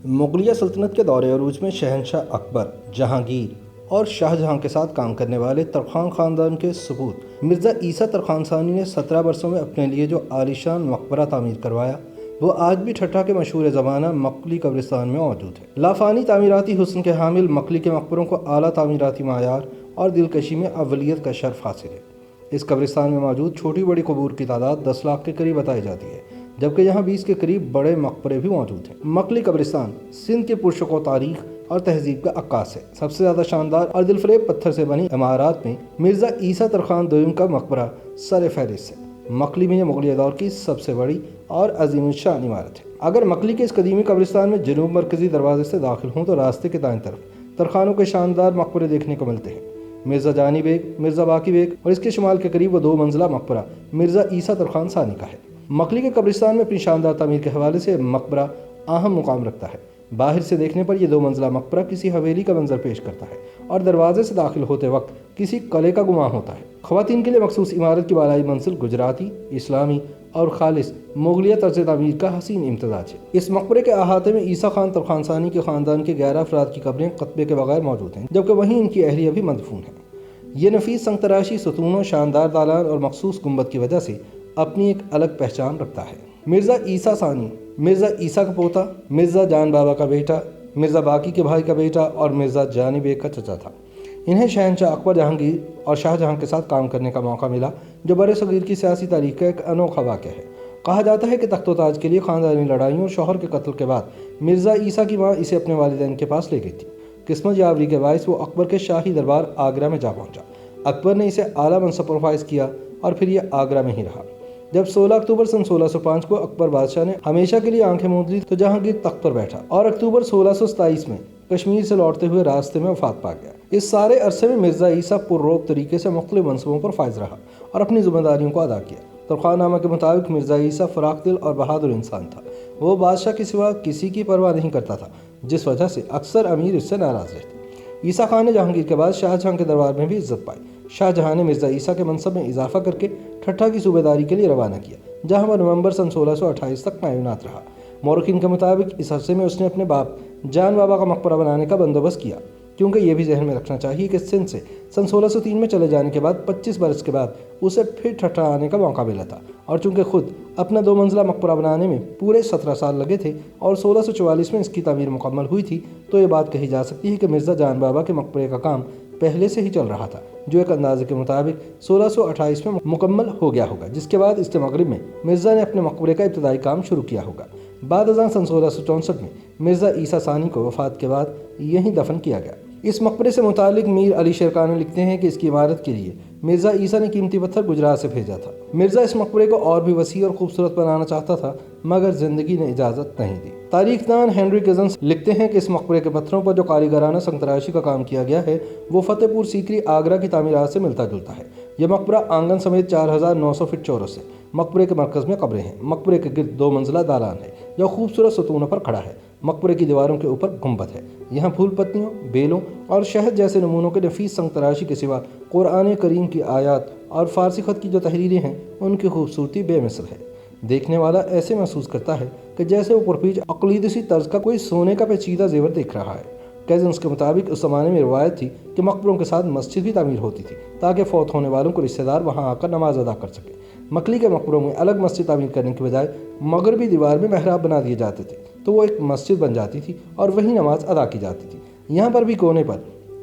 مغلیہ سلطنت کے دور عروج میں شہنشاہ اکبر، جہانگیر اور شاہ جہاں کے ساتھ کام کرنے والے ترخان خاندان کے سپوت مرزا عیسیٰ ترخان ثانی نے 17 برسوں میں اپنے لیے جو عالیشان مقبرہ تعمیر کروایا وہ آج بھی ٹھٹھہ کے مشہور زمانہ مقلی قبرستان میں موجود ہے۔ لافانی تعمیراتی حسن کے حامل مقلی کے مقبروں کو اعلیٰ تعمیراتی معیار اور دلکشی میں اولیت کا شرف حاصل ہے۔ اس قبرستان میں موجود چھوٹی بڑی قبور کی تعداد 10 لاکھ کے قریب بتائی جاتی ہے، جبکہ یہاں 20 کے قریب بڑے مقبرے بھی موجود ہیں۔ مقلی قبرستان سندھ کے پرشکوہ تاریخ اور تہذیب کا عکاس ہے۔ سب سے زیادہ شاندار اور دلفریب پتھر سے بنی عمارات میں مرزا عیسیٰ ترخان دوئم کا مقبرہ سر فہرست ہے۔ مقلی میں یہ مغلیہ دور کی سب سے بڑی اور عظیم الشان عمارت ہے۔ اگر مقلی کے اس قدیمی قبرستان میں جنوب مرکزی دروازے سے داخل ہوں تو راستے کے دائیں طرف ترخانوں کے شاندار مقبرے دیکھنے کو ملتے ہیں۔ مرزا جانی بیگ، مرزا باقی بیگ اور اس کے شمال کے قریب وہ 2 منزلہ مقبرہ مرزا عیسیٰ ترخان ثانی کا ہے۔ مقلی کے قبرستان میں اپنی شاندار تعمیر کے حوالے سے مقبرہ اہم مقام رکھتا ہے۔ باہر سے دیکھنے پر یہ 2 منزلہ مقبرہ کسی حویلی کا منظر پیش کرتا ہے اور دروازے سے داخل ہوتے وقت کسی قلعے کا گمان ہوتا ہے۔ خواتین کے لیے مخصوص عمارت کی بالائی منزل گجراتی، اسلامی اور خالص مغلیہ طرز تعمیر کا حسین امتزاج ہے۔ اس مقبرے کے احاطے میں عیسیٰ خان ترخان ثانی کے خاندان کے 11 افراد کی قبریں قطبے کے بغیر موجود ہیں، جبکہ وہیں ان کی اہلیہ بھی مدفون ہیں۔ یہ نفیس سنگ تراشی ستونوں، شاندار دالان اور مخصوص گنبد کی وجہ سے اپنی ایک الگ پہچان رکھتا ہے۔ مرزا عیسیٰ ثانی مرزا عیسیٰ کا پوتا، مرزا جان بابا کا بیٹا، مرزا باقی کے بھائی کا بیٹا اور مرزا جانی بیگ کا چچا تھا۔ انہیں شہنشاہ اکبر، جہانگیر اور شاہ جہاں کے ساتھ کام کرنے کا موقع ملا، جو برِ صغیر کی سیاسی تاریخ کا ایک انوکھا واقعہ ہے۔ کہا جاتا ہے کہ تخت و تاج کے لیے خاندانی لڑائیوں اور شوہر کے قتل کے بعد مرزا عیسیٰ کی ماں اسے اپنے والدین کے پاس لے گئی تھی۔ قسمت یاوری کے باعث وہ اکبر کے شاہی دربار آگرہ میں جا پہنچا۔ اکبر نے اسے اعلیٰ منصب پر فائز کیا اور پھر یہ آگرہ میں ہی رہا۔ جب 16 اکتوبر سن 1605 کو اکبر بادشاہ نے ہمیشہ کے لیے آنکھیں موند لی تو جہانگیر تخت پر بیٹھا اور اکتوبر 1627 میں کشمیر سے لوٹتے ہوئے راستے میں وفات پا گیا۔ اس سارے عرصے میں مرزا عیسیٰ پرروب طریقے سے مختلف منصبوں پر فائز رہا اور اپنی ذمہ داریوں کو ادا کیا۔ ترخان نامہ کے مطابق مرزا عیسیٰ فراخ دل اور بہادر انسان تھا۔ وہ بادشاہ کے سوا کسی کی پرواہ نہیں کرتا تھا، جس وجہ سے اکثر امیر اس سے ناراض رہتے۔ عیسیٰ خان نے جہانگیر کے بعد شاہ جہاں کے دربار میں بھی عزت پائی۔ شاہ جہاں نے مرزا عیسیٰ کے منصب میں اضافہ کر کے ٹھٹھہ کی صوبے داری کے لیے روانہ کیا، جہاں وہ نومبر سن 1628 تک تعینات رہا۔ مورخین کے مطابق اس عرصے میں اس نے اپنے باپ جان بابا کا مقبرہ بنانے کا بندوبست کیا، کیونکہ یہ بھی ذہن میں رکھنا چاہیے کہ سندھ سے سن 1603 میں چلے جانے کے بعد 25 برس کے بعد اسے پھر ٹھٹھہ آنے کا موقع ملا تھا، اور چونکہ خود اپنا 2 منزلہ مقبرہ بنانے میں پورے 17 سال لگے تھے اور 1644 میں اس کی تعمیر مکمل ہوئی تھی، تو یہ بات کہی جا سکتی ہے کہ مرزا جان بابا کے مقبرے کا کام پہلے سے ہی چل رہا تھا، جو ایک اندازے کے مطابق 1628 میں مکمل ہو گیا ہوگا، جس کے بعد اس کے مغرب میں مرزا نے اپنے مقبرے کا ابتدائی کام شروع کیا ہوگا۔ بعد ازاں سن 1664 میں مرزا عیسیٰ ثانی کو وفات کے بعد یہیں دفن کیا گیا۔ اس مقبرے سے متعلق میر علی شیرکانی لکھتے ہیں کہ اس کی عمارت کے لیے مرزا عیسیٰ نے قیمتی پتھر گجرات سے بھیجا تھا۔ مرزا اس مقبرے کو اور بھی وسیع اور خوبصورت بنانا چاہتا تھا، مگر زندگی نے اجازت نہیں دی۔ تاریخ دان ہنری کزنس لکھتے ہیں کہ اس مقبرے کے پتھروں پر جو کاریگرانہ سنگ تراشی کا کام کیا گیا ہے وہ فتح پور سیکری آگرہ کی تعمیرات سے ملتا جلتا ہے۔ یہ مقبرہ آنگن سمیت 4900 فٹ چورس ہے۔ مقبرے کے مرکز میں قبریں ہیں۔ مقبرے کے گرد 2 منزلہ دالان ہے جو خوبصورت ستونوں پر کھڑا ہے۔ مقبرے کی دیواروں کے اوپر گنبد ہے۔ یہاں پھول پتیوں، بیلوں اور شہد جیسے نمونوں کے نفیس سنگ تراشی کے سوا قرآن کریم کی آیات اور فارسی خط کی جو تحریریں ہیں ان کی خوبصورتی بے مثل ہے۔ دیکھنے والا ایسے محسوس کرتا ہے کہ جیسے وہ پرپیچ اقلیدسی طرز کا کوئی سونے کا پیچیدہ زیور دیکھ رہا ہے۔ کیزنس کے مطابق اس زمانے میں روایت تھی کہ مقبروں کے ساتھ مسجد بھی تعمیر ہوتی تھی تاکہ فوت ہونے والوں کو رشتہ دار وہاں آ کر نماز ادا کر سکے۔ مقلی کے مقبروں میں الگ مسجد تعمیر کرنے کے بجائے مغربی دیوار میں محراب بنا دیے جاتے تھے، تو وہ ایک مسجد بن جاتی تھی اور وہیں نماز ادا کی جاتی تھی۔ یہاں پر بھی کونے پر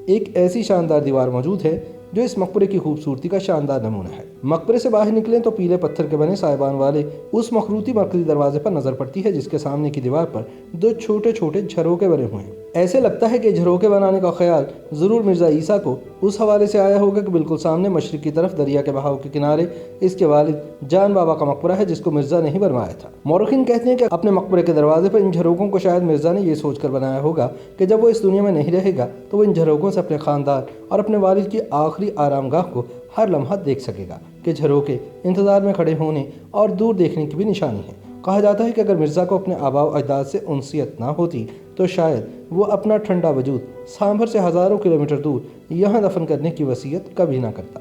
ایک ایسی شاندار دیوار موجود ہے جو اس مقبرے کی خوبصورتی کا شاندار نمونہ ہے۔ مقبرے سے باہر نکلیں تو پیلے پتھر کے بنے سائبان والے اس مخروطی مرکزی دروازے پر نظر پڑتی ہے، جس کے سامنے کی دیوار پر 2 چھوٹے چھوٹے جھروکے بنے ہوئے ہیں۔ ایسے لگتا ہے کہ جھروکے بنانے کا خیال ضرور مرزا عیسیٰ کو اس حوالے سے آیا ہوگا کہ بالکل سامنے مشرق کی طرف دریا کے بہاؤ کے کنارے اس کے والد جان بابا کا مقبرہ ہے، جس کو مرزا نے ہی بنوایا تھا۔ مورخین کہتے ہیں کہ اپنے مقبرے کے دروازے پر ان جھروکوں کو شاید مرزا نے یہ سوچ کر بنایا ہوگا کہ جب وہ اس دنیا میں نہیں رہے گا تو وہ ان جھروکوں سے اپنے خاندان اور اپنے والد کی آخری آرام گاہ کو ہر لمحہ دیکھ سکے گا، کہ جھروکے انتظار میں کھڑے ہونے اور دور دیکھنے کی بھی نشانی ہے۔ کہا جاتا ہے کہ اگر مرزا کو اپنے آباء و اجداد سے انسیت نہ ہوتی تو شاید وہ اپنا ٹھنڈا وجود سانبھر سے ہزاروں کلومیٹر دور یہاں دفن کرنے کی وصیت کبھی نہ کرتا۔